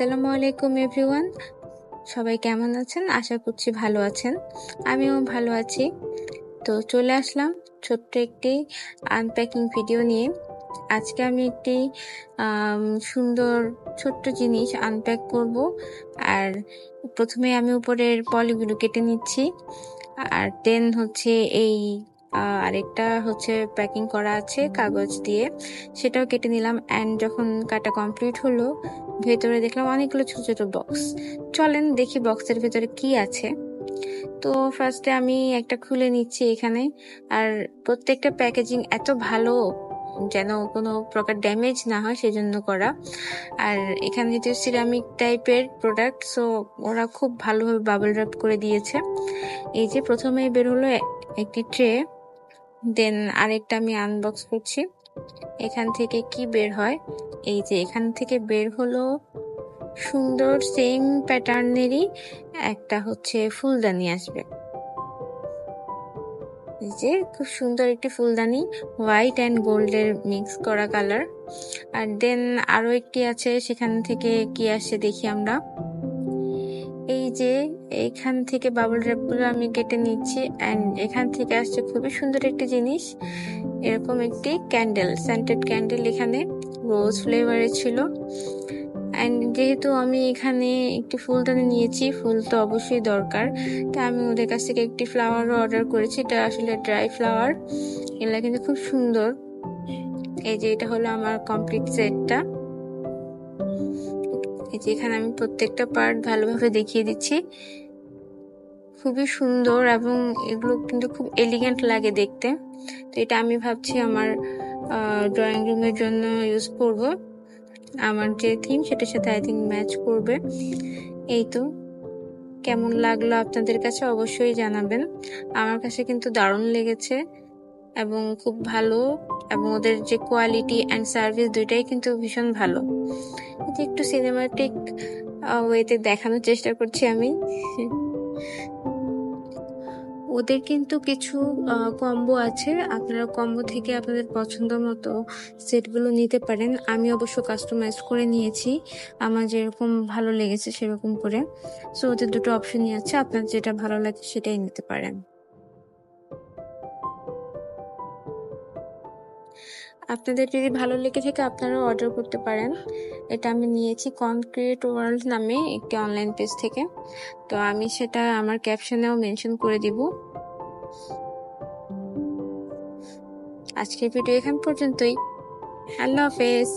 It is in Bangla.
আসসালামু আলাইকুম এভরিওয়ান, সবাই কেমন আছেন? আশা করছি ভালো আছেন। আমিও ভালো আছি। তো চলে আসলাম ছোট্ট একটি আনপ্যাকিং ভিডিও নিয়ে। আজকে আমি একটি সুন্দর ছোট্ট জিনিস আনপ্যাক করব। আর প্রথমে আমি উপরের পলিগুলো কেটে নিচ্ছি, আর দেন হচ্ছে এই আরেকটা হচ্ছে প্যাকিং করা আছে কাগজ দিয়ে, সেটাও কেটে নিলাম। অ্যান্ড যখন কাটা কমপ্লিট হলো, ভেতরে দেখলাম অনেকগুলো ছোট ছোট বক্স। চলেন দেখি বক্সের ভেতরে কি আছে। তো ফার্স্টে আমি একটা খুলে নিচ্ছি এখানে। আর প্রত্যেকটা প্যাকেজিং এত ভালো যেন কোনো প্রকার ড্যামেজ না হয় সেজন্য করা। আর এখানে যেহেতু সিরামিক টাইপের প্রোডাক্ট, সো ওরা খুব ভালোভাবে বাবল র্যাপ করে দিয়েছে। এই যে প্রথমে বের হলো একটি ট্রে, দেন আরেকটা আমি আনবক্স করছি। এখান থেকে কি বের হয়, এই যে এখান থেকে বের হলো সুন্দর সেম প্যাটার্নেরই একটা হচ্ছে ফুলদানি আসবে। এই যে খুব সুন্দর একটি ফুলদানি, হোয়াইট অ্যান্ড গোল্ডের মিক্স করা কালার। আর দেন আরো একটি আছে, সেখান থেকে কি আসে দেখি আমরা। এই যে এখান থেকে বাবল র্যাপ গুলো আমি কেটে নিচ্ছি, অ্যান্ড এখান থেকে আসছে খুবই সুন্দর একটি জিনিস, এরকম একটি ক্যান্ডেল, সেন্টেড ক্যান্ডেল। এখানে রোজ ফ্লেভারের ছিল। অ্যান্ড যেহেতু আমি এখানে একটি ফুলদানি নিয়েছি, ফুল তো অবশ্যই দরকার, তাই আমি ওদের কাছ থেকে একটি ফ্লাওয়ারও অর্ডার করেছি। এটা আসলে ড্রাই ফ্লাওয়ার, এগুলা কিন্তু খুব সুন্দর। এই যে এটা হলো আমার কমপ্লিট সেটটা। এই যে এখানে আমি প্রত্যেকটা পার্ট ভালোভাবে দেখিয়ে দিচ্ছি। খুবই সুন্দর এবং এগুলো কিন্তু খুব এলিগেন্ট লাগে দেখতে। তো এটা আমি ভাবছি আমার ড্রয়িং রুমের জন্য ইউজ করব। আমার যে থিম সেটার সাথে আই থিঙ্ক ম্যাচ করবে। এই তো, কেমন লাগলো আপনাদের কাছে অবশ্যই জানাবেন। আমার কাছে কিন্তু দারুণ লেগেছে এবং খুব ভালো, এবং ওদের যে কোয়ালিটি অ্যান্ড সার্ভিস দুইটাই কিন্তু ভীষণ ভালো। এটা একটু সিনেমাটিক ওয়েতে দেখানোর চেষ্টা করছি আমি। ওদের কিন্তু কিছু কম্বো আছে, আপনারা কম্বো থেকে আপনাদের পছন্দ মতো সেটগুলো নিতে পারেন। আমি অবশ্য কাস্টমাইজ করে নিয়েছি আমার যেরকম ভালো লেগেছে সেরকম করে। সো ওদের দুটো অপশনই আছে, আপনার যেটা ভালো লাগে সেটাই নিতে পারেন। আপনাদের যদি ভালো লেগে থাকে আপনারাও অর্ডার করতে পারেন। এটা আমি নিয়েছি কনক্রিট ওয়ার্ল্ড নামে একটি অনলাইন পেজ থেকে। তো আমি সেটা আমার ক্যাপশনেও মেনশন করে দিব। আজকের ভিডিও এখান পর্যন্তই। আল্লাহ হাফেজ।